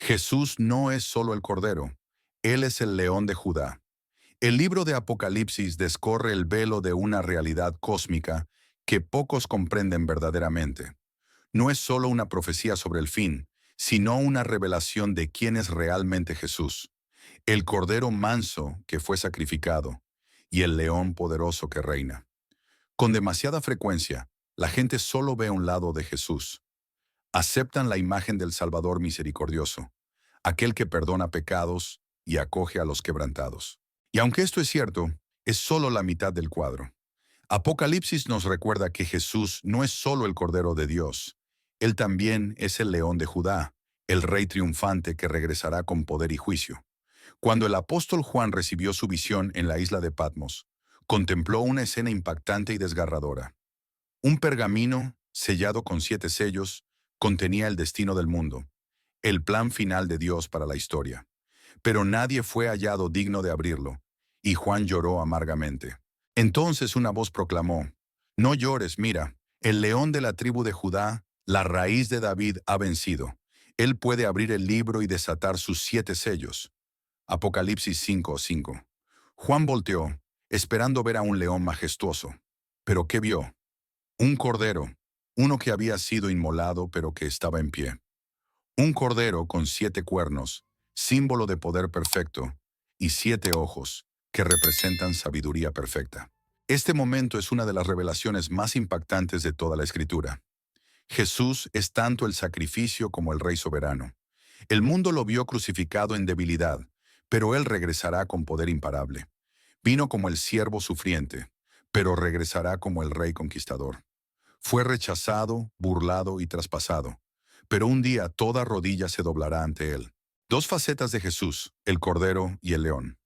Jesús no es solo el Cordero, Él es el León de Judá. El libro de Apocalipsis descorre el velo de una realidad cósmica que pocos comprenden verdaderamente. No es solo una profecía sobre el fin, sino una revelación de quién es realmente Jesús, el Cordero manso que fue sacrificado y el León poderoso que reina. Con demasiada frecuencia, la gente solo ve un lado de Jesús. Aceptan la imagen del Salvador misericordioso, aquel que perdona pecados y acoge a los quebrantados. Y aunque esto es cierto, es solo la mitad del cuadro. Apocalipsis nos recuerda que Jesús no es solo el Cordero de Dios, Él también es el León de Judá, el Rey triunfante que regresará con poder y juicio. Cuando el apóstol Juan recibió su visión en la isla de Patmos, contempló una escena impactante y desgarradora. Un pergamino, sellado con 7 sellos, contenía el destino del mundo, el plan final de Dios para la historia. Pero nadie fue hallado digno de abrirlo, y Juan lloró amargamente. Entonces una voz proclamó: «No llores, mira, el león de la tribu de Judá, la raíz de David, ha vencido. Él puede abrir el libro y desatar sus 7 sellos». Apocalipsis 5:5. Juan volteó, esperando ver a un león majestuoso. ¿Pero qué vio? Un cordero, uno que había sido inmolado pero que estaba en pie. Un cordero con 7 cuernos, símbolo de poder perfecto, y 7 ojos, que representan sabiduría perfecta. Este momento es una de las revelaciones más impactantes de toda la Escritura. Jesús es tanto el sacrificio como el Rey soberano. El mundo lo vio crucificado en debilidad, pero Él regresará con poder imparable. Vino como el siervo sufriente, pero regresará como el Rey conquistador. Fue rechazado, burlado y traspasado, pero un día toda rodilla se doblará ante Él. Dos facetas de Jesús, el Cordero y el León.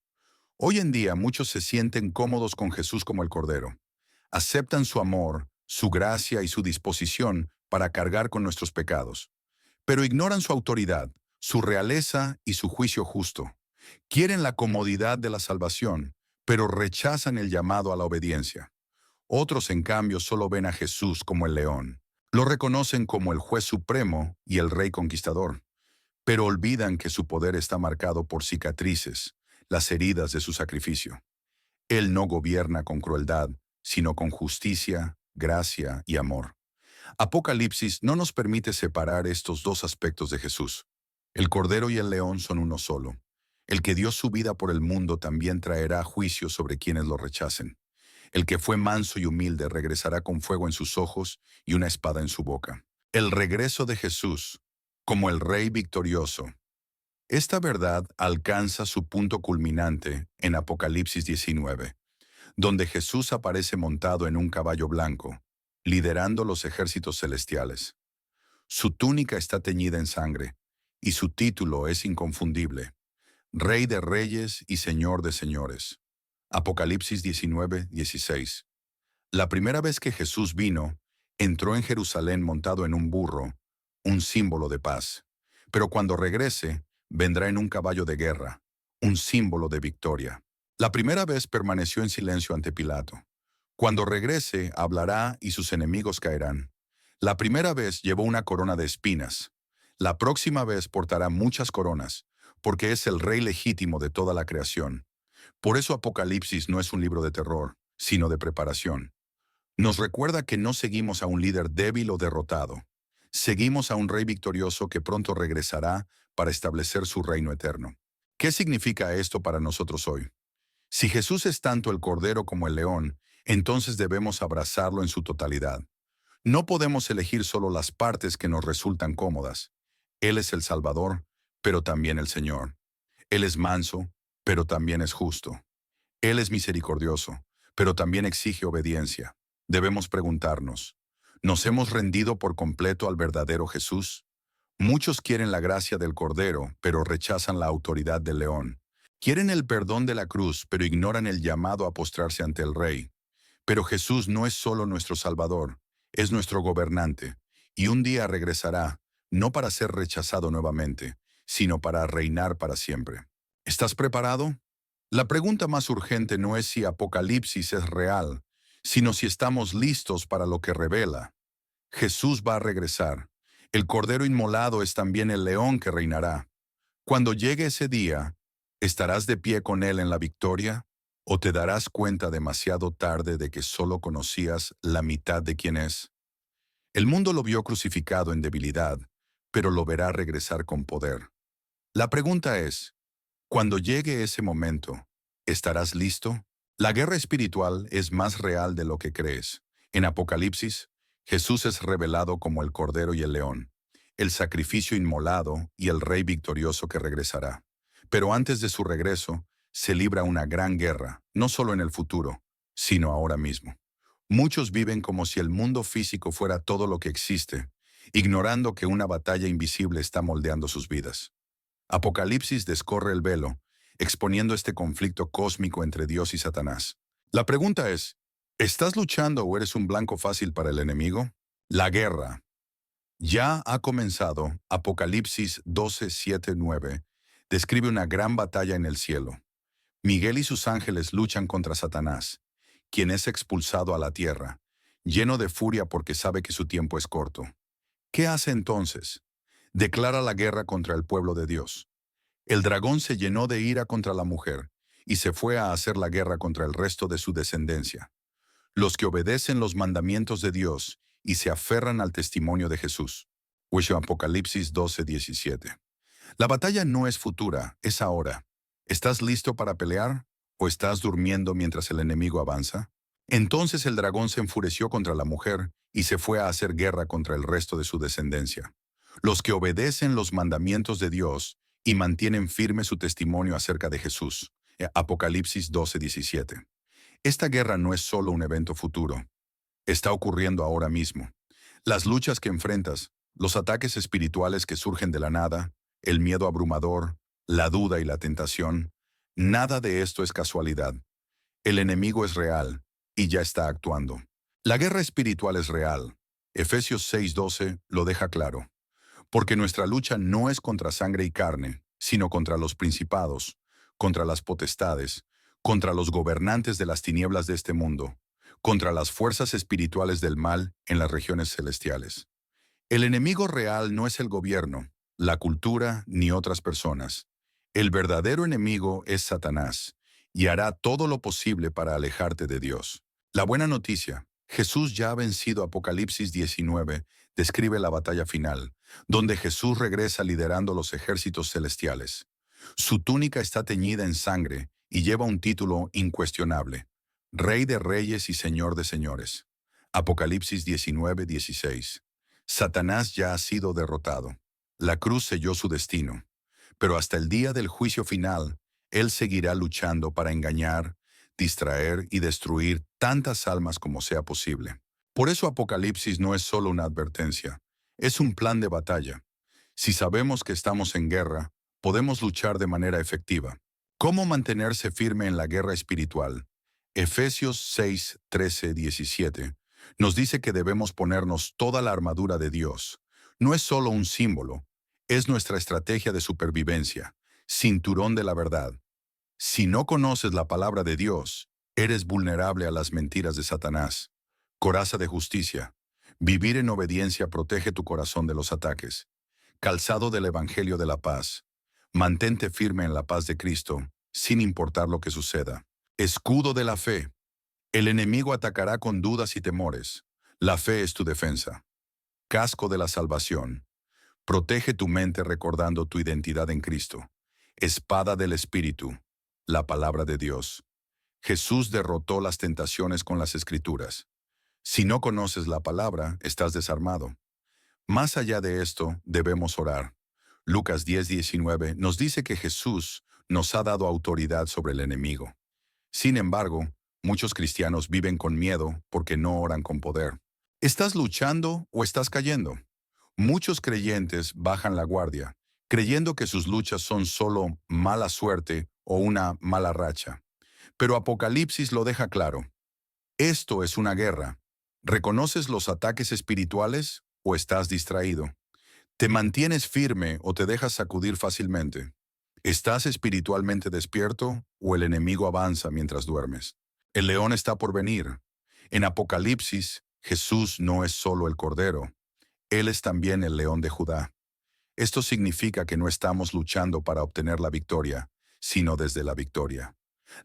Hoy en día muchos se sienten cómodos con Jesús como el Cordero. Aceptan su amor, su gracia y su disposición para cargar con nuestros pecados, pero ignoran su autoridad, su realeza y su juicio justo. Quieren la comodidad de la salvación, pero rechazan el llamado a la obediencia. Otros, en cambio, solo ven a Jesús como el león. Lo reconocen como el juez supremo y el rey conquistador, pero olvidan que su poder está marcado por cicatrices, las heridas de su sacrificio. Él no gobierna con crueldad, sino con justicia, gracia y amor. Apocalipsis no nos permite separar estos dos aspectos de Jesús. El Cordero y el León son uno solo. El que dio su vida por el mundo también traerá juicio sobre quienes lo rechacen. El que fue manso y humilde regresará con fuego en sus ojos y una espada en su boca. El regreso de Jesús, como el Rey victorioso. Esta verdad alcanza su punto culminante en Apocalipsis 19, donde Jesús aparece montado en un caballo blanco, liderando los ejércitos celestiales. Su túnica está teñida en sangre, y su título es inconfundible: Rey de Reyes y Señor de Señores. Apocalipsis 19:16. La primera vez que Jesús vino, entró en Jerusalén montado en un burro, un símbolo de paz. Pero cuando regrese, vendrá en un caballo de guerra, un símbolo de victoria. La primera vez permaneció en silencio ante Pilato. Cuando regrese, hablará y sus enemigos caerán. La primera vez llevó una corona de espinas. La próxima vez portará muchas coronas, porque es el rey legítimo de toda la creación. Por eso Apocalipsis no es un libro de terror, sino de preparación. Nos recuerda que no seguimos a un líder débil o derrotado. Seguimos a un rey victorioso que pronto regresará para establecer su reino eterno. ¿Qué significa esto para nosotros hoy? Si Jesús es tanto el Cordero como el León, entonces debemos abrazarlo en su totalidad. No podemos elegir solo las partes que nos resultan cómodas. Él es el Salvador, pero también el Señor. Él es manso, pero también es justo. Él es misericordioso, pero también exige obediencia. Debemos preguntarnos, ¿nos hemos rendido por completo al verdadero Jesús? Muchos quieren la gracia del Cordero, pero rechazan la autoridad del León. Quieren el perdón de la cruz, pero ignoran el llamado a postrarse ante el Rey. Pero Jesús no es solo nuestro Salvador, es nuestro gobernante, y un día regresará, no para ser rechazado nuevamente, sino para reinar para siempre. ¿Estás preparado? La pregunta más urgente no es si Apocalipsis es real, sino si estamos listos para lo que revela. Jesús va a regresar. El Cordero inmolado es también el León que reinará. Cuando llegue ese día, ¿estarás de pie con Él en la victoria? ¿O te darás cuenta demasiado tarde de que solo conocías la mitad de quién es? El mundo lo vio crucificado en debilidad, pero lo verá regresar con poder. La pregunta es, cuando llegue ese momento, ¿estarás listo? La guerra espiritual es más real de lo que crees. En Apocalipsis, Jesús es revelado como el Cordero y el León, el sacrificio inmolado y el Rey victorioso que regresará. Pero antes de su regreso, se libra una gran guerra, no solo en el futuro, sino ahora mismo. Muchos viven como si el mundo físico fuera todo lo que existe, ignorando que una batalla invisible está moldeando sus vidas. Apocalipsis descorre el velo, exponiendo este conflicto cósmico entre Dios y Satanás. La pregunta es, ¿estás luchando o eres un blanco fácil para el enemigo? La guerra ya ha comenzado. Apocalipsis 12, 7, 9 describe una gran batalla en el cielo. Miguel y sus ángeles luchan contra Satanás, quien es expulsado a la tierra, lleno de furia porque sabe que su tiempo es corto. ¿Qué hace entonces? Declara la guerra contra el pueblo de Dios. El dragón se llenó de ira contra la mujer y se fue a hacer la guerra contra el resto de su descendencia, los que obedecen los mandamientos de Dios y se aferran al testimonio de Jesús. Apocalipsis 12:17. La batalla no es futura, es ahora. ¿Estás listo para pelear o estás durmiendo mientras el enemigo avanza? Entonces el dragón se enfureció contra la mujer y se fue a hacer guerra contra el resto de su descendencia, los que obedecen los mandamientos de Dios y mantienen firme su testimonio acerca de Jesús. Apocalipsis 12:17. Esta guerra no es solo un evento futuro, está ocurriendo ahora mismo. Las luchas que enfrentas, los ataques espirituales que surgen de la nada, el miedo abrumador, la duda y la tentación, nada de esto es casualidad. El enemigo es real y ya está actuando. La guerra espiritual es real. Efesios 6:12 lo deja claro. Porque nuestra lucha no es contra sangre y carne, sino contra los principados, contra las potestades, contra los gobernantes de las tinieblas de este mundo, contra las fuerzas espirituales del mal en las regiones celestiales. El enemigo real no es el gobierno, la cultura ni otras personas. El verdadero enemigo es Satanás, y hará todo lo posible para alejarte de Dios. La buena noticia, Jesús ya ha vencido. Apocalipsis 19, describe la batalla final, donde Jesús regresa liderando los ejércitos celestiales. Su túnica está teñida en sangre y lleva un título incuestionable, Rey de Reyes y Señor de Señores. Apocalipsis 19:16. Satanás ya ha sido derrotado. La cruz selló su destino, pero hasta el día del juicio final, Él seguirá luchando para engañar, distraer y destruir tantas almas como sea posible. Por eso Apocalipsis no es solo una advertencia, es un plan de batalla. Si sabemos que estamos en guerra, podemos luchar de manera efectiva. ¿Cómo mantenerse firme en la guerra espiritual? Efesios 6, 13, 17 nos dice que debemos ponernos toda la armadura de Dios. No es solo un símbolo, es nuestra estrategia de supervivencia, cinturón de la verdad. Si no conoces la palabra de Dios, eres vulnerable a las mentiras de Satanás. Coraza de justicia. Vivir en obediencia protege tu corazón de los ataques. Calzado del Evangelio de la paz. Mantente firme en la paz de Cristo, sin importar lo que suceda. Escudo de la fe. El enemigo atacará con dudas y temores. La fe es tu defensa. Casco de la salvación. Protege tu mente recordando tu identidad en Cristo. Espada del Espíritu. La palabra de Dios. Jesús derrotó las tentaciones con las Escrituras. Si no conoces la palabra, estás desarmado. Más allá de esto, debemos orar. Lucas 10:19 nos dice que Jesús nos ha dado autoridad sobre el enemigo. Sin embargo, muchos cristianos viven con miedo porque no oran con poder. ¿Estás luchando o estás cayendo? Muchos creyentes bajan la guardia, creyendo que sus luchas son solo mala suerte o una mala racha. Pero Apocalipsis lo deja claro. Esto es una guerra. ¿Reconoces los ataques espirituales o estás distraído? ¿Te mantienes firme o te dejas sacudir fácilmente? ¿Estás espiritualmente despierto o el enemigo avanza mientras duermes? El león está por venir. En Apocalipsis, Jesús no es solo el Cordero, Él es también el León de Judá. Esto significa que no estamos luchando para obtener la victoria, sino desde la victoria.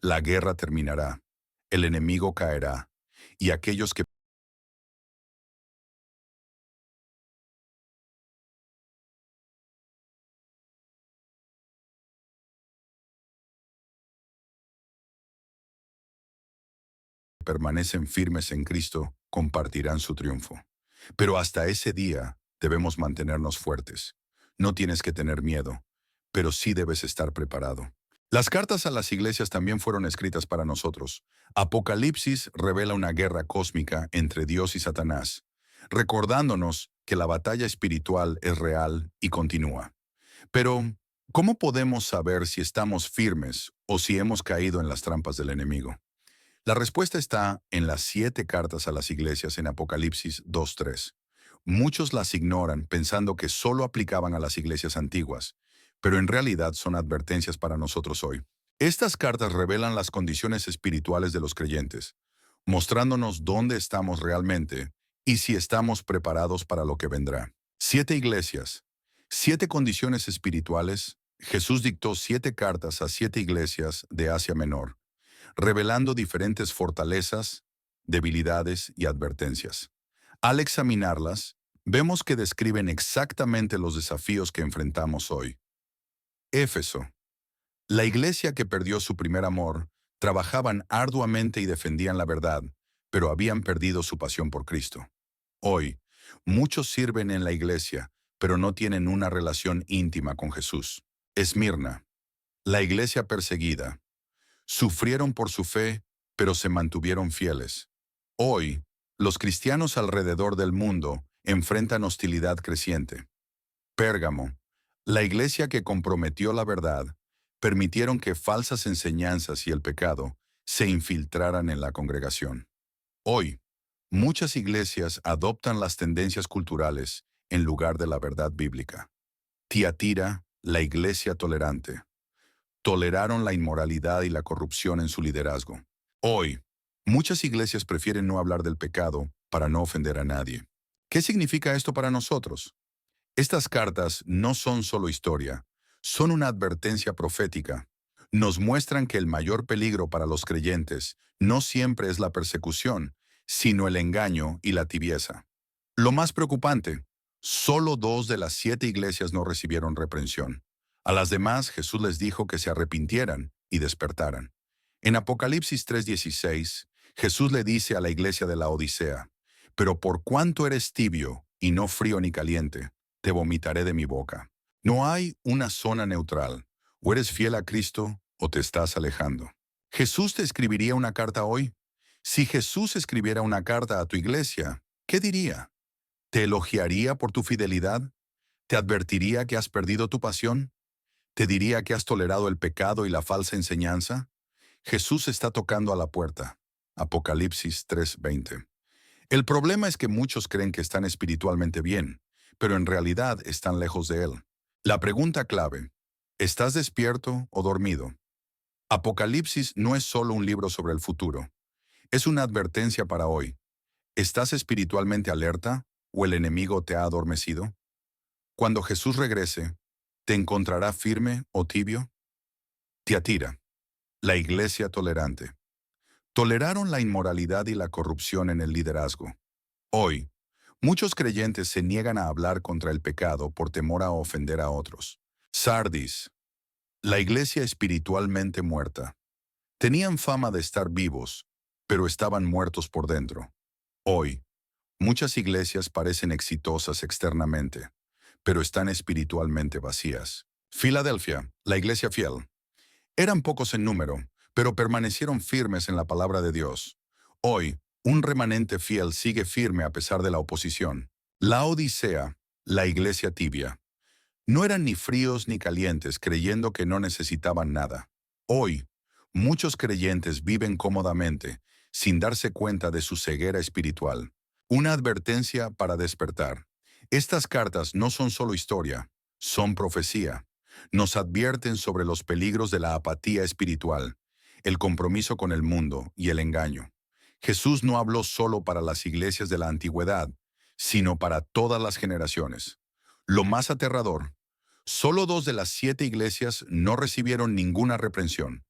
La guerra terminará, el enemigo caerá, y aquellos que permanecen firmes en Cristo compartirán su triunfo. Pero hasta ese día debemos mantenernos fuertes. No tienes que tener miedo, pero sí debes estar preparado. Las cartas a las iglesias también fueron escritas para nosotros. Apocalipsis revela una guerra cósmica entre Dios y Satanás, recordándonos que la batalla espiritual es real y continúa. Pero, ¿cómo podemos saber si estamos firmes o si hemos caído en las trampas del enemigo? La respuesta está en las 7 cartas a las iglesias en Apocalipsis 2:3. Muchos las ignoran pensando que solo aplicaban a las iglesias antiguas, pero en realidad son advertencias para nosotros hoy. Estas cartas revelan las condiciones espirituales de los creyentes, mostrándonos dónde estamos realmente y si estamos preparados para lo que vendrá. 7 iglesias, 7 condiciones espirituales. Jesús dictó 7 cartas a 7 iglesias de Asia Menor, revelando diferentes fortalezas, debilidades y advertencias. Al examinarlas, vemos que describen exactamente los desafíos que enfrentamos hoy. Éfeso. La iglesia que perdió su primer amor, trabajaban arduamente y defendían la verdad, pero habían perdido su pasión por Cristo. Hoy, muchos sirven en la iglesia, pero no tienen una relación íntima con Jesús. Esmirna. La iglesia perseguida. Sufrieron por su fe, pero se mantuvieron fieles. Hoy, los cristianos alrededor del mundo enfrentan hostilidad creciente. Pérgamo, la iglesia que comprometió la verdad, permitieron que falsas enseñanzas y el pecado se infiltraran en la congregación. Hoy, muchas iglesias adoptan las tendencias culturales en lugar de la verdad bíblica. Tiatira, la iglesia tolerante. Toleraron la inmoralidad y la corrupción en su liderazgo. Hoy, muchas iglesias prefieren no hablar del pecado para no ofender a nadie. ¿Qué significa esto para nosotros? Estas cartas no son solo historia, son una advertencia profética. Nos muestran que el mayor peligro para los creyentes no siempre es la persecución, sino el engaño y la tibieza. Lo más preocupante, solo 2 de las 7 iglesias no recibieron reprensión. A las demás Jesús les dijo que se arrepintieran y despertaran. En Apocalipsis 3:16, Jesús le dice a la iglesia de la Odisea, «Pero por cuanto eres tibio y no frío ni caliente, te vomitaré de mi boca». No hay una zona neutral. O eres fiel a Cristo o te estás alejando. ¿Jesús te escribiría una carta hoy? Si Jesús escribiera una carta a tu iglesia, ¿qué diría? ¿Te elogiaría por tu fidelidad? ¿Te advertiría que has perdido tu pasión? ¿Te diría que has tolerado el pecado y la falsa enseñanza? Jesús está tocando a la puerta. Apocalipsis 3:20. El problema es que muchos creen que están espiritualmente bien, pero en realidad están lejos de Él. La pregunta clave, ¿estás despierto o dormido? Apocalipsis no es solo un libro sobre el futuro, es una advertencia para hoy. ¿Estás espiritualmente alerta o el enemigo te ha adormecido? Cuando Jesús regrese, ¿te encontrará firme o tibio? Tiatira, la iglesia tolerante. Toleraron la inmoralidad y la corrupción en el liderazgo. Hoy, muchos creyentes se niegan a hablar contra el pecado por temor a ofender a otros. Sardis, la iglesia espiritualmente muerta. Tenían fama de estar vivos, pero estaban muertos por dentro. Hoy, muchas iglesias parecen exitosas externamente, pero están espiritualmente vacías. Filadelfia, la iglesia fiel. Eran pocos en número, pero permanecieron firmes en la palabra de Dios. Hoy, un remanente fiel sigue firme a pesar de la oposición. La Odisea, la iglesia tibia. No eran ni fríos ni calientes, creyendo que no necesitaban nada. Hoy, muchos creyentes viven cómodamente, sin darse cuenta de su ceguera espiritual. Una advertencia para despertar. Estas cartas no son solo historia, son profecía. Nos advierten sobre los peligros de la apatía espiritual, el compromiso con el mundo y el engaño. Jesús no habló solo para las iglesias de la antigüedad, sino para todas las generaciones. Lo más aterrador, Solo 2 de las 7 iglesias no recibieron ninguna reprensión.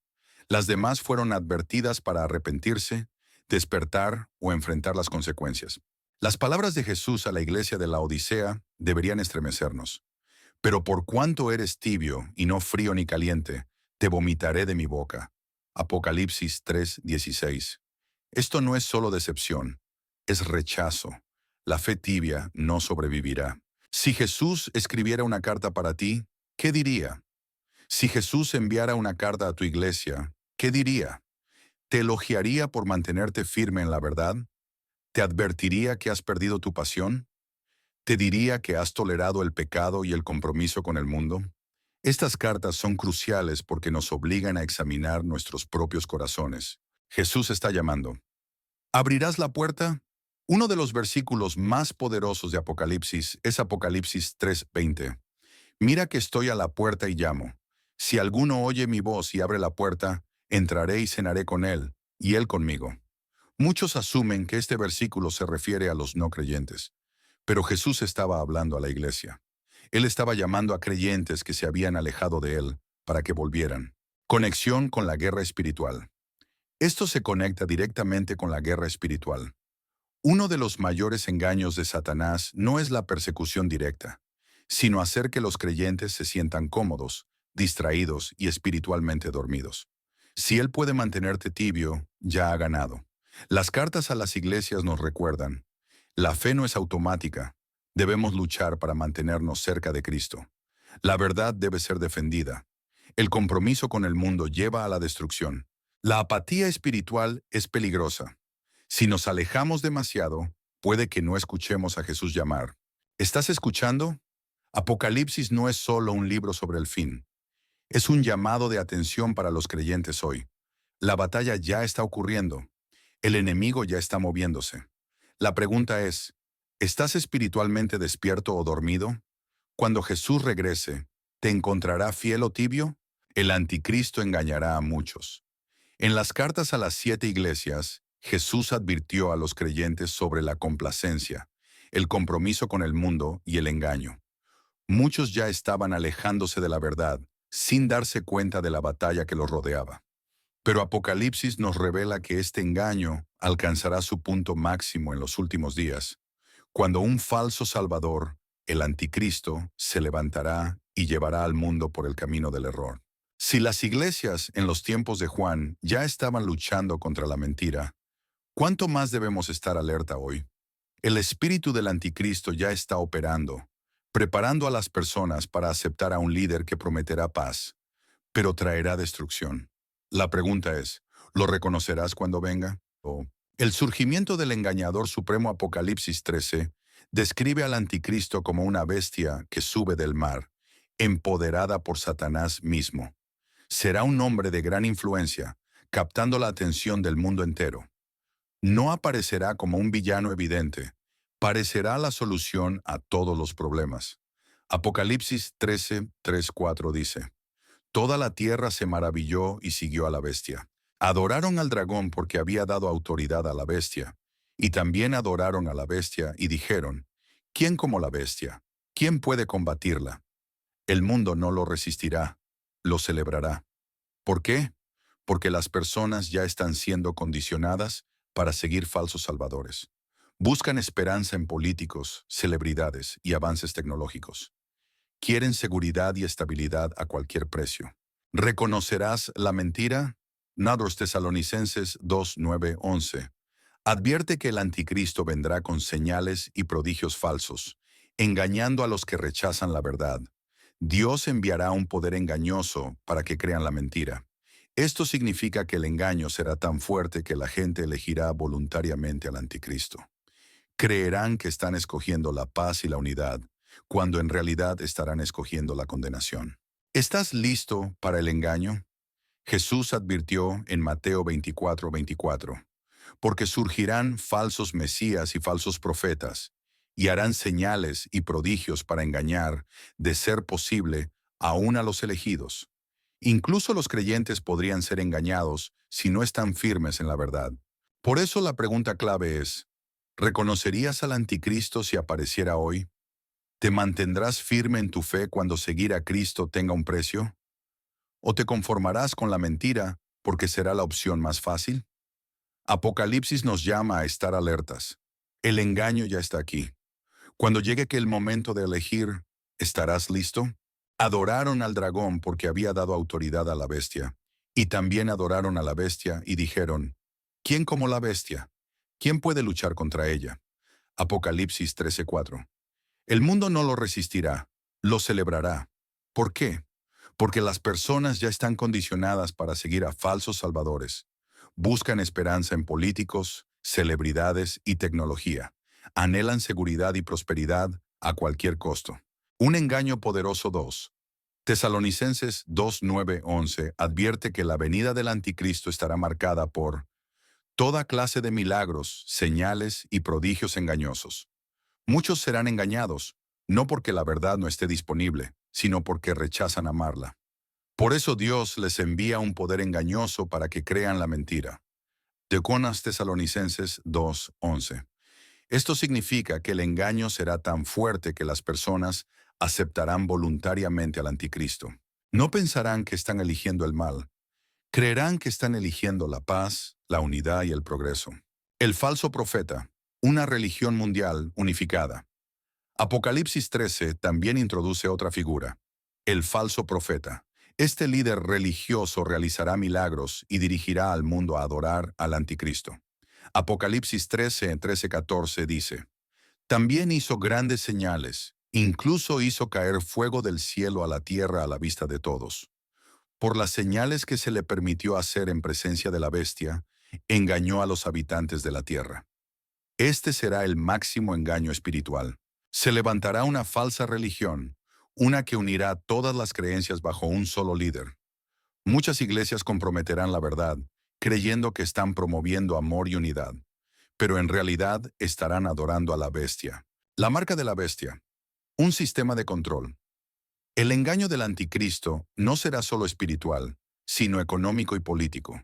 Las demás fueron advertidas para arrepentirse, despertar o enfrentar las consecuencias. Las palabras de Jesús a la iglesia de la Odisea deberían estremecernos. Pero por cuanto eres tibio y no frío ni caliente, te vomitaré de mi boca. Apocalipsis 3:16. Esto no es solo decepción, es rechazo. La fe tibia no sobrevivirá. Si Jesús escribiera una carta para ti, ¿qué diría? Si Jesús enviara una carta a tu iglesia, ¿qué diría? ¿Te elogiaría por mantenerte firme en la verdad? ¿Te advertiría que has perdido tu pasión? ¿Te diría que has tolerado el pecado y el compromiso con el mundo? Estas cartas son cruciales porque nos obligan a examinar nuestros propios corazones. Jesús está llamando. ¿Abrirás la puerta? Uno de los versículos más poderosos de Apocalipsis es Apocalipsis 3:20. Mira que estoy a la puerta y llamo. Si alguno oye mi voz y abre la puerta, entraré y cenaré con él, y él conmigo. Muchos asumen que este versículo se refiere a los no creyentes, pero Jesús estaba hablando a la iglesia. Él estaba llamando a creyentes que se habían alejado de él para que volvieran. Conexión con la guerra espiritual. Esto se conecta directamente con la guerra espiritual. Uno de los mayores engaños de Satanás no es la persecución directa, sino hacer que los creyentes se sientan cómodos, distraídos y espiritualmente dormidos. Si él puede mantenerte tibio, ya ha ganado. Las cartas a las iglesias nos recuerdan, la fe no es automática, debemos luchar para mantenernos cerca de Cristo. La verdad debe ser defendida. El compromiso con el mundo lleva a la destrucción. La apatía espiritual es peligrosa. Si nos alejamos demasiado, puede que no escuchemos a Jesús llamar. ¿Estás escuchando? Apocalipsis no es solo un libro sobre el fin. Es un llamado de atención para los creyentes hoy. La batalla ya está ocurriendo. El enemigo ya está moviéndose. La pregunta es, ¿estás espiritualmente despierto o dormido? Cuando Jesús regrese, ¿te encontrará fiel o tibio? El anticristo engañará a muchos. En las cartas a las 7 iglesias, Jesús advirtió a los creyentes sobre la complacencia, el compromiso con el mundo y el engaño. Muchos ya estaban alejándose de la verdad, sin darse cuenta de la batalla que los rodeaba. Pero Apocalipsis nos revela que este engaño alcanzará su punto máximo en los últimos días, cuando un falso Salvador, el anticristo, se levantará y llevará al mundo por el camino del error. Si las iglesias en los tiempos de Juan ya estaban luchando contra la mentira, ¿cuánto más debemos estar alerta hoy? El espíritu del anticristo ya está operando, preparando a las personas para aceptar a un líder que prometerá paz, pero traerá destrucción. La pregunta es, ¿lo reconocerás cuando venga? El surgimiento del engañador supremo Apocalipsis 13 describe al anticristo como una bestia que sube del mar, empoderada por Satanás mismo. Será un hombre de gran influencia, captando la atención del mundo entero. No aparecerá como un villano evidente, parecerá la solución a todos los problemas. Apocalipsis 13, 3, 4 dice, Toda la tierra se maravilló y siguió a la bestia. Adoraron al dragón porque había dado autoridad a la bestia, y también adoraron a la bestia y dijeron, ¿quién como la bestia? ¿Quién puede combatirla? El mundo no lo resistirá, lo celebrará. ¿Por qué? Porque las personas ya están siendo condicionadas para seguir falsos salvadores. Buscan esperanza en políticos, celebridades y avances tecnológicos. Quieren seguridad y estabilidad a cualquier precio. ¿Reconocerás la mentira? Nados Tesalonicenses 2, 9, 11. Advierte que el anticristo vendrá con señales y prodigios falsos, engañando a los que rechazan la verdad. Dios enviará un poder engañoso para que crean la mentira. Esto significa que el engaño será tan fuerte que la gente elegirá voluntariamente al anticristo. Creerán que están escogiendo la paz y la unidad, cuando en realidad estarán escogiendo la condenación. ¿Estás listo para el engaño? Jesús advirtió en Mateo 24, 24, porque surgirán falsos mesías y falsos profetas, y harán señales y prodigios para engañar, de ser posible, aún a los elegidos. Incluso los creyentes podrían ser engañados si no están firmes en la verdad. Por eso la pregunta clave es, ¿reconocerías al anticristo si apareciera hoy? ¿Te mantendrás firme en tu fe cuando seguir a Cristo tenga un precio? ¿O te conformarás con la mentira porque será la opción más fácil? Apocalipsis nos llama a estar alertas. El engaño ya está aquí. Cuando llegue que el momento de elegir, ¿estarás listo? Adoraron al dragón porque había dado autoridad a la bestia. Y también adoraron a la bestia y dijeron, ¿quién como la bestia? ¿Quién puede luchar contra ella? Apocalipsis 13:4. El mundo no lo resistirá, lo celebrará. ¿Por qué? Porque las personas ya están condicionadas para seguir a falsos salvadores. Buscan esperanza en políticos, celebridades y tecnología. Anhelan seguridad y prosperidad a cualquier costo. Un engaño poderoso 2. Tesalonicenses 2:9-11 advierte que la venida del anticristo estará marcada por toda clase de milagros, señales y prodigios engañosos. Muchos serán engañados, no porque la verdad no esté disponible, sino porque rechazan amarla. Por eso Dios les envía un poder engañoso para que crean la mentira. Segundas Tesalonicenses 2:11. Esto significa que el engaño será tan fuerte que las personas aceptarán voluntariamente al anticristo. No pensarán que están eligiendo el mal, creerán que están eligiendo la paz, la unidad y el progreso. El falso profeta, una religión mundial unificada. Apocalipsis 13 también introduce otra figura, el falso profeta. Este líder religioso realizará milagros y dirigirá al mundo a adorar al anticristo. Apocalipsis 13:14 dice, también hizo grandes señales, incluso hizo caer fuego del cielo a la tierra a la vista de todos. Por las señales que se le permitió hacer en presencia de la bestia, engañó a los habitantes de la tierra. Este será el máximo engaño espiritual. Se levantará una falsa religión, una que unirá todas las creencias bajo un solo líder. Muchas iglesias comprometerán la verdad, creyendo que están promoviendo amor y unidad, pero en realidad estarán adorando a la bestia. La marca de la bestia, un sistema de control. El engaño del anticristo no será solo espiritual, sino económico y político.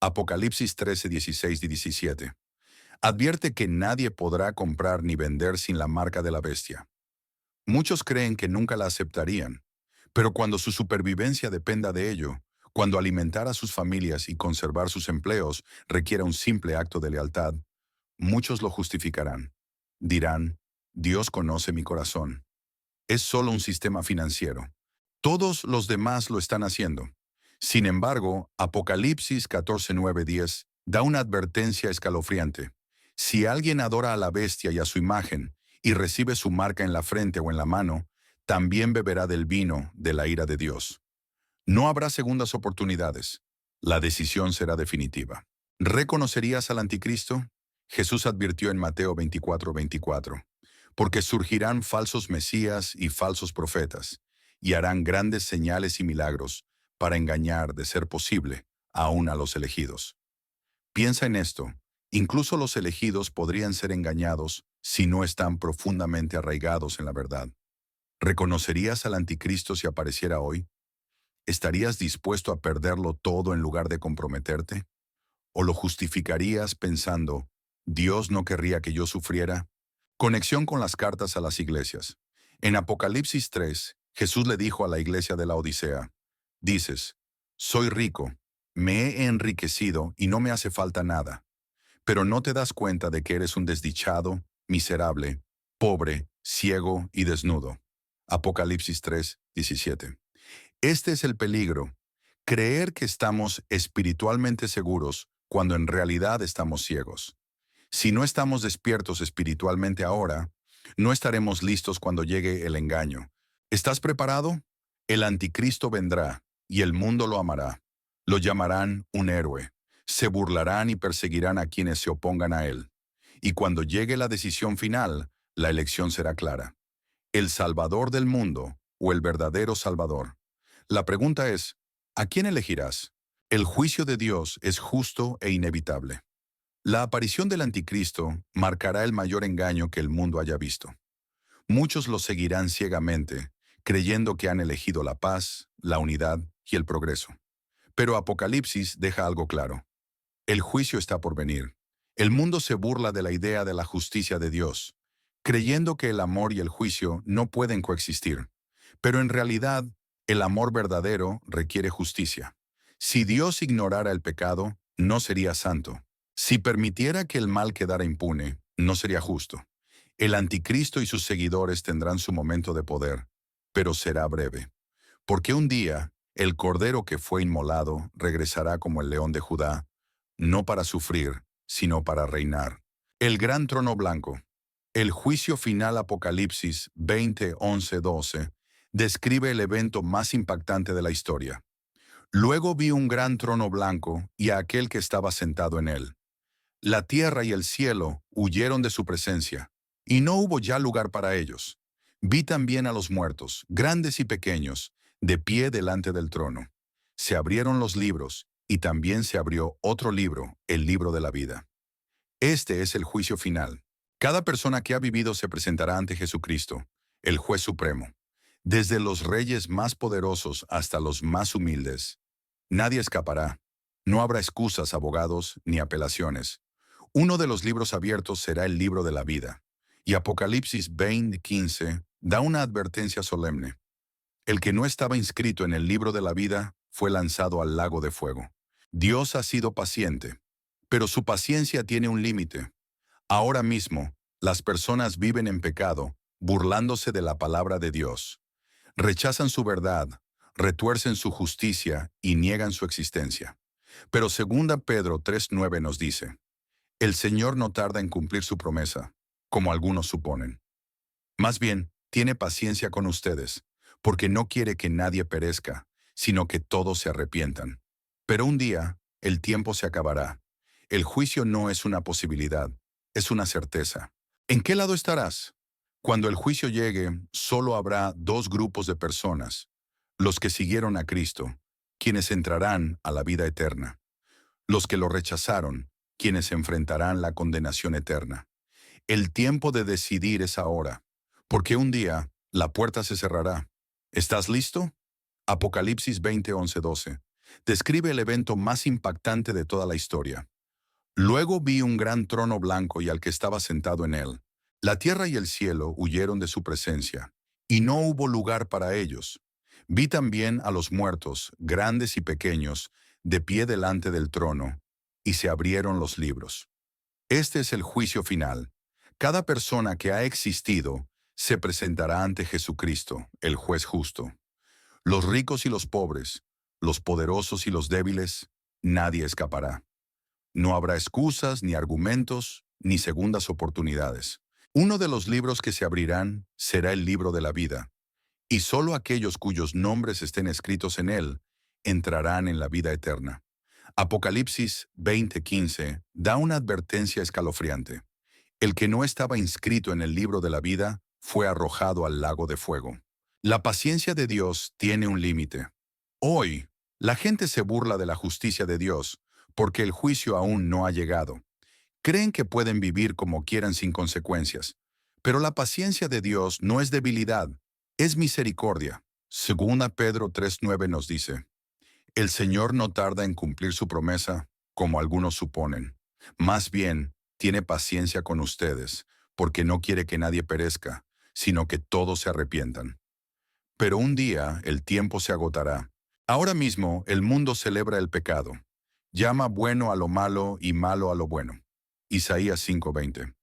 Apocalipsis 13:16 y 17. Advierte que nadie podrá comprar ni vender sin la marca de la bestia. Muchos creen que nunca la aceptarían, pero cuando su supervivencia dependa de ello, cuando alimentar a sus familias y conservar sus empleos requiera un simple acto de lealtad, muchos lo justificarán. Dirán, Dios conoce mi corazón. Es solo un sistema financiero. Todos los demás lo están haciendo. Sin embargo, Apocalipsis 14:9-10 da una advertencia escalofriante. Si alguien adora a la bestia y a su imagen, y recibe su marca en la frente o en la mano, también beberá del vino de la ira de Dios. No habrá segundas oportunidades. La decisión será definitiva. ¿Reconocerías al anticristo? Jesús advirtió en Mateo 24:24, porque surgirán falsos mesías y falsos profetas, y harán grandes señales y milagros para engañar, de ser posible, aún a los elegidos. Piensa en esto. Incluso los elegidos podrían ser engañados si no están profundamente arraigados en la verdad. ¿Reconocerías al anticristo si apareciera hoy? ¿Estarías dispuesto a perderlo todo en lugar de comprometerte? ¿O lo justificarías pensando, Dios no querría que yo sufriera? Conexión con las cartas a las iglesias. En Apocalipsis 3, Jesús le dijo a la iglesia de la Odisea, dices, soy rico, me he enriquecido y no me hace falta nada. Pero no te das cuenta de que eres un desdichado, miserable, pobre, ciego y desnudo. Apocalipsis 3:17. Este es el peligro, creer que estamos espiritualmente seguros cuando en realidad estamos ciegos. Si no estamos despiertos espiritualmente ahora, no estaremos listos cuando llegue el engaño. ¿Estás preparado? El anticristo vendrá, y el mundo lo amará. Lo llamarán un héroe. Se burlarán y perseguirán a quienes se opongan a él. Y cuando llegue la decisión final, la elección será clara. ¿El Salvador del mundo o el verdadero Salvador? La pregunta es, ¿a quién elegirás? El juicio de Dios es justo e inevitable. La aparición del anticristo marcará el mayor engaño que el mundo haya visto. Muchos lo seguirán ciegamente, creyendo que han elegido la paz, la unidad y el progreso. Pero Apocalipsis deja algo claro. El juicio está por venir. El mundo se burla de la idea de la justicia de Dios. creyendo que el amor y el juicio no pueden coexistir. Pero en realidad, el amor verdadero requiere justicia. Si Dios ignorara el pecado, no sería santo. Si permitiera que el mal quedara impune, no sería justo. El anticristo y sus seguidores tendrán su momento de poder, pero será breve. Porque un día, el cordero que fue inmolado regresará como el león de Judá, no para sufrir, sino para reinar. El gran trono blanco. El juicio final Apocalipsis 20, 11, 12 describe el evento más impactante de la historia. Luego vi un gran trono blanco y a aquel que estaba sentado en él. La tierra y el cielo huyeron de su presencia, y no hubo ya lugar para ellos. Vi también a los muertos, grandes y pequeños, de pie delante del trono. Se abrieron los libros, y también se abrió otro libro, el libro de la vida. Este es el juicio final. Cada persona que ha vivido se presentará ante Jesucristo, el juez supremo. Desde los reyes más poderosos hasta los más humildes. Nadie escapará. No habrá excusas, abogados, ni apelaciones. Uno de los libros abiertos será el libro de la vida. Y Apocalipsis 20:15 da una advertencia solemne. El que no estaba inscrito en el libro de la vida fue lanzado al lago de fuego. Dios ha sido paciente, pero su paciencia tiene un límite. Ahora mismo, las personas viven en pecado, burlándose de la palabra de Dios. Rechazan su verdad, retuercen su justicia y niegan su existencia. Pero 2 Pedro 3:9 nos dice, el Señor no tarda en cumplir su promesa, como algunos suponen. Más bien, tiene paciencia con ustedes, porque no quiere que nadie perezca, sino que todos se arrepientan. Pero un día, el tiempo se acabará. El juicio no es una posibilidad, es una certeza. ¿En qué lado estarás? Cuando el juicio llegue, solo habrá dos grupos de personas, los que siguieron a Cristo, quienes entrarán a la vida eterna, los que lo rechazaron, quienes enfrentarán la condenación eterna. El tiempo de decidir es ahora, porque un día la puerta se cerrará. ¿Estás listo? Apocalipsis 20, 11, 12 describe el evento más impactante de toda la historia. Luego vi un gran trono blanco y al que estaba sentado en él. La tierra y el cielo huyeron de su presencia, y no hubo lugar para ellos. Vi también a los muertos, grandes y pequeños, de pie delante del trono, y se abrieron los libros. Este es el juicio final. Cada persona que ha existido se presentará ante Jesucristo, el juez justo. Los ricos y los pobres, los poderosos y los débiles, nadie escapará. No habrá excusas, ni argumentos, ni segundas oportunidades. Uno de los libros que se abrirán será el libro de la vida, y solo aquellos cuyos nombres estén escritos en él entrarán en la vida eterna. Apocalipsis 20:15 da una advertencia escalofriante. El que no estaba inscrito en el libro de la vida fue arrojado al lago de fuego. La paciencia de Dios tiene un límite. Hoy, la gente se burla de la justicia de Dios porque el juicio aún no ha llegado. Creen que pueden vivir como quieran sin consecuencias. Pero la paciencia de Dios no es debilidad, es misericordia. 2 Pedro 3:9 nos dice, el Señor no tarda en cumplir su promesa, como algunos suponen. Más bien, tiene paciencia con ustedes, porque no quiere que nadie perezca, sino que todos se arrepientan. Pero un día el tiempo se agotará. Ahora mismo el mundo celebra el pecado. Llama bueno a lo malo y malo a lo bueno. Isaías 5:20.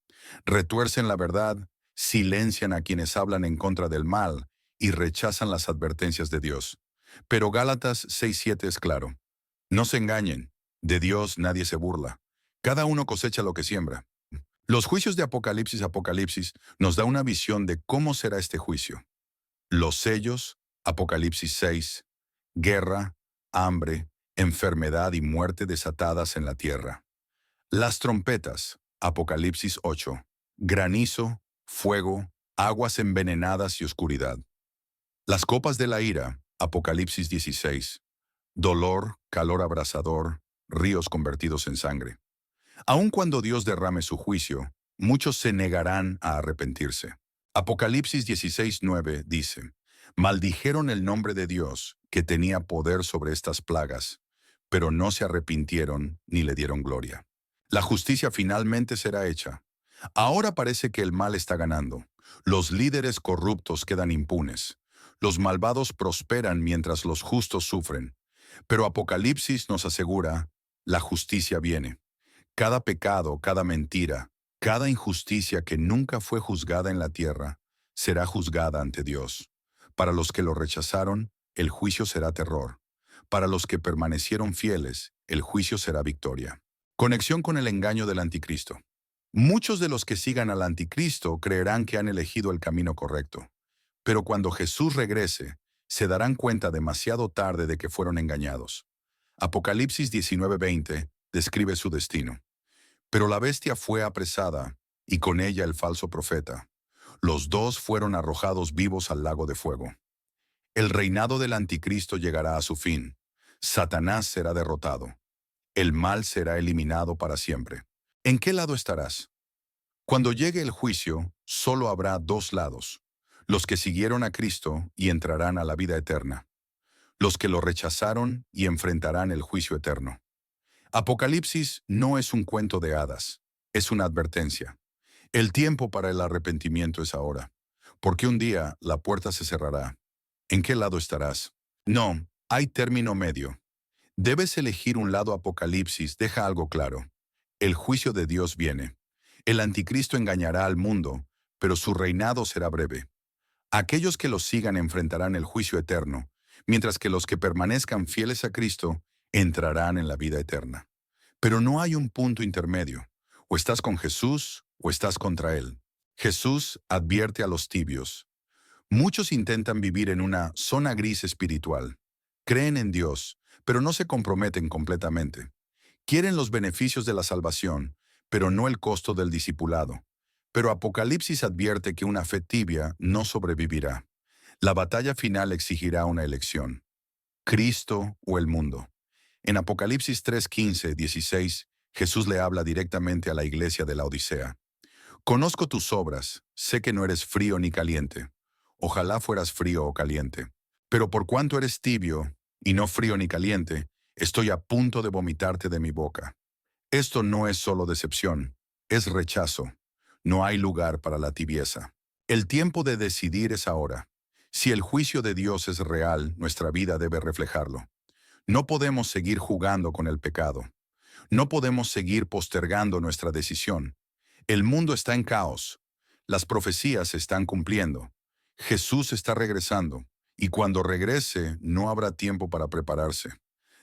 Retuercen la verdad, silencian a quienes hablan en contra del mal y rechazan las advertencias de Dios. Pero Gálatas 6:7 es claro. No se engañen, de Dios nadie se burla. Cada uno cosecha lo que siembra. Los juicios de Apocalipsis nos da una visión de cómo será este juicio. Los sellos, Apocalipsis 6, guerra, hambre, enfermedad y muerte desatadas en la tierra. Las trompetas, Apocalipsis 8, granizo, fuego, aguas envenenadas y oscuridad. Las copas de la ira, Apocalipsis 16, dolor, calor abrasador, ríos convertidos en sangre. Aun cuando Dios derrame su juicio, muchos se negarán a arrepentirse. Apocalipsis 16:9 dice, maldijeron el nombre de Dios, que tenía poder sobre estas plagas, pero no se arrepintieron ni le dieron gloria. La justicia finalmente será hecha. Ahora parece que el mal está ganando. Los líderes corruptos quedan impunes. Los malvados prosperan mientras los justos sufren. Pero Apocalipsis nos asegura, la justicia viene. Cada pecado, cada mentira, cada injusticia que nunca fue juzgada en la tierra, será juzgada ante Dios. Para los que lo rechazaron, el juicio será terror. Para los que permanecieron fieles, el juicio será victoria. Conexión con el engaño del anticristo. Muchos de los que sigan al anticristo creerán que han elegido el camino correcto. Pero cuando Jesús regrese, se darán cuenta demasiado tarde de que fueron engañados. Apocalipsis 19:20 describe su destino. Pero la bestia fue apresada, y con ella el falso profeta. Los dos fueron arrojados vivos al lago de fuego. El reinado del anticristo llegará a su fin. Satanás será derrotado. El mal será eliminado para siempre. ¿En qué lado estarás? Cuando llegue el juicio, solo habrá dos lados: los que siguieron a Cristo y entrarán a la vida eterna, los que lo rechazaron y enfrentarán el juicio eterno. Apocalipsis no es un cuento de hadas, es una advertencia. El tiempo para el arrepentimiento es ahora, porque un día la puerta se cerrará. ¿En qué lado estarás? No, hay término medio. Debes elegir un lado. Apocalipsis deja algo claro. El juicio de Dios viene. El anticristo engañará al mundo, pero su reinado será breve. Aquellos que lo sigan enfrentarán el juicio eterno, mientras que los que permanezcan fieles a Cristo entrarán en la vida eterna. Pero no hay un punto intermedio. O estás con Jesús o estás contra Él. Jesús advierte a los tibios. Muchos intentan vivir en una zona gris espiritual. Creen en Dios, pero no se comprometen completamente. Quieren los beneficios de la salvación, pero no el costo del discipulado. Pero Apocalipsis advierte que una fe tibia no sobrevivirá. La batalla final exigirá una elección: Cristo o el mundo. En Apocalipsis 3:15, 16, Jesús le habla directamente a la iglesia de la Odisea. Conozco tus obras, sé que no eres frío ni caliente. Ojalá fueras frío o caliente. Pero por cuanto eres tibio, y no frío ni caliente, estoy a punto de vomitarte de mi boca. Esto no es solo decepción, es rechazo. No hay lugar para la tibieza. El tiempo de decidir es ahora. Si el juicio de Dios es real, nuestra vida debe reflejarlo. No podemos seguir jugando con el pecado. No podemos seguir postergando nuestra decisión. El mundo está en caos. Las profecías se están cumpliendo. Jesús está regresando, y cuando regrese no habrá tiempo para prepararse.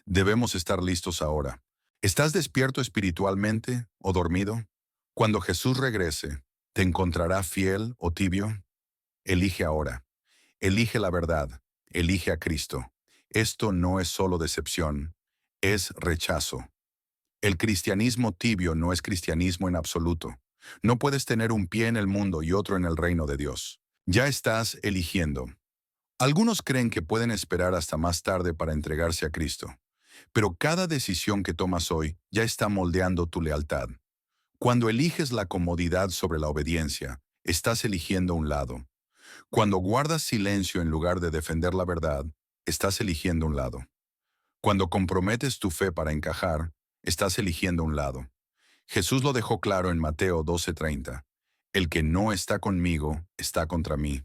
Debemos estar listos ahora. ¿Estás despierto espiritualmente o dormido? Cuando Jesús regrese, ¿te encontrará fiel o tibio? Elige ahora. Elige la verdad. Elige a Cristo. Esto no es solo decepción, es rechazo. El cristianismo tibio no es cristianismo en absoluto. No puedes tener un pie en el mundo y otro en el reino de Dios. Ya estás eligiendo. Algunos creen que pueden esperar hasta más tarde para entregarse a Cristo, pero cada decisión que tomas hoy ya está moldeando tu lealtad. Cuando eliges la comodidad sobre la obediencia, estás eligiendo un lado. Cuando guardas silencio en lugar de defender la verdad, estás eligiendo un lado. Cuando comprometes tu fe para encajar, estás eligiendo un lado. Jesús lo dejó claro en Mateo 12:30. El que no está conmigo está contra mí.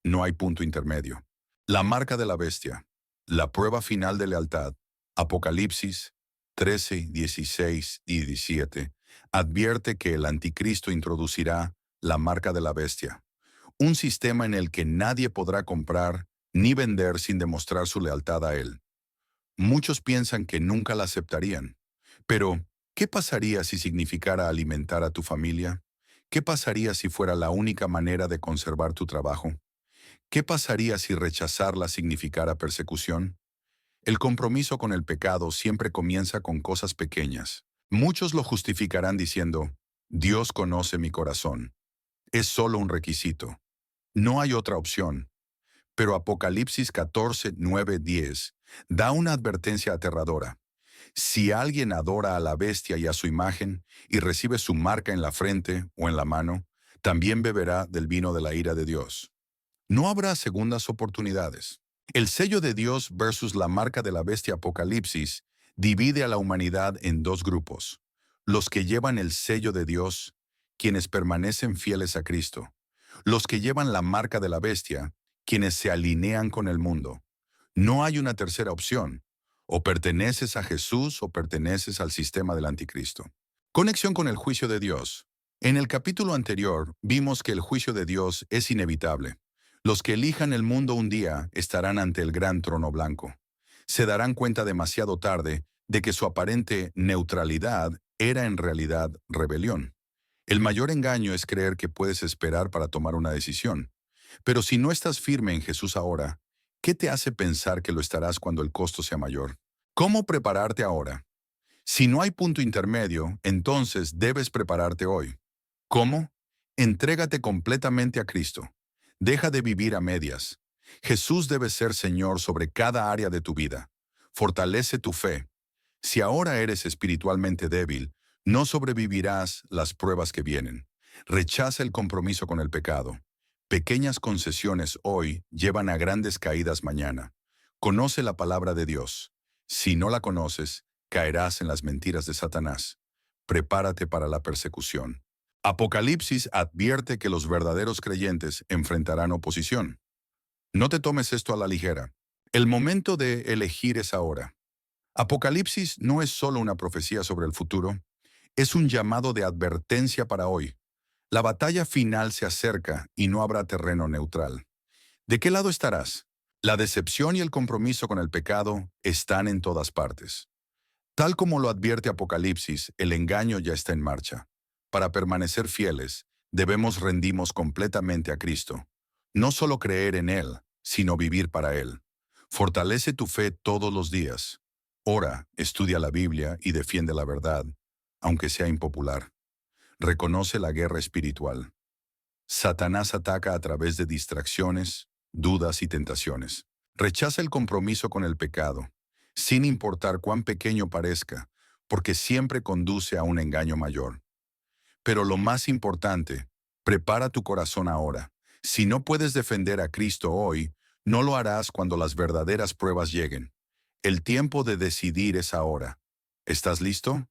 No hay punto intermedio. La marca de la bestia. La prueba final de lealtad. Apocalipsis 13, 16 y 17 advierte que el anticristo introducirá la marca de la bestia, un sistema en el que nadie podrá comprar ni vender sin demostrar su lealtad a él. Muchos piensan que nunca la aceptarían. Pero, ¿qué pasaría si significara alimentar a tu familia? ¿Qué pasaría si fuera la única manera de conservar tu trabajo? ¿Qué pasaría si rechazarla significara persecución? El compromiso con el pecado siempre comienza con cosas pequeñas. Muchos lo justificarán diciendo, Dios conoce mi corazón. Es solo un requisito. No hay otra opción. Pero Apocalipsis 14, 9, 10 da una advertencia aterradora. Si alguien adora a la bestia y a su imagen y recibe su marca en la frente o en la mano, también beberá del vino de la ira de Dios. No habrá segundas oportunidades. El sello de Dios versus la marca de la bestia. Apocalipsis divide a la humanidad en dos grupos: los que llevan el sello de Dios quienes permanecen fieles a Cristo. Los que llevan la marca de la bestia, quienes se alinean con el mundo. No hay una tercera opción. O perteneces a Jesús o perteneces al sistema del anticristo. Conexión con el juicio de Dios. En el capítulo anterior vimos que el juicio de Dios es inevitable. Los que elijan el mundo un día estarán ante el gran trono blanco. Se darán cuenta demasiado tarde de que su aparente neutralidad era en realidad rebelión. El mayor engaño es creer que puedes esperar para tomar una decisión. Pero si no estás firme en Jesús ahora, ¿qué te hace pensar que lo estarás cuando el costo sea mayor? ¿Cómo prepararte ahora? Si no hay punto intermedio, entonces debes prepararte hoy. ¿Cómo? Entrégate completamente a Cristo. Deja de vivir a medias. Jesús debe ser Señor sobre cada área de tu vida. Fortalece tu fe. Si ahora eres espiritualmente débil, no sobrevivirás las pruebas que vienen. Rechaza el compromiso con el pecado. Pequeñas concesiones hoy llevan a grandes caídas mañana. Conoce la palabra de Dios. Si no la conoces, caerás en las mentiras de Satanás. Prepárate para la persecución. Apocalipsis advierte que los verdaderos creyentes enfrentarán oposición. No te tomes esto a la ligera. El momento de elegir es ahora. Apocalipsis no es solo una profecía sobre el futuro, es un llamado de advertencia para hoy. La batalla final se acerca y no habrá terreno neutral. ¿De qué lado estarás? La decepción y el compromiso con el pecado están en todas partes. Tal como lo advierte Apocalipsis, el engaño ya está en marcha. Para permanecer fieles, debemos rendirnos completamente a Cristo. No solo creer en Él, sino vivir para Él. Fortalece tu fe todos los días. Ora, estudia la Biblia y defiende la verdad, aunque sea impopular. Reconoce la guerra espiritual. Satanás ataca a través de distracciones, dudas y tentaciones. Rechaza el compromiso con el pecado, sin importar cuán pequeño parezca, porque siempre conduce a un engaño mayor. Pero lo más importante, prepara tu corazón ahora. Si no puedes defender a Cristo hoy, no lo harás cuando las verdaderas pruebas lleguen. El tiempo de decidir es ahora. ¿Estás listo?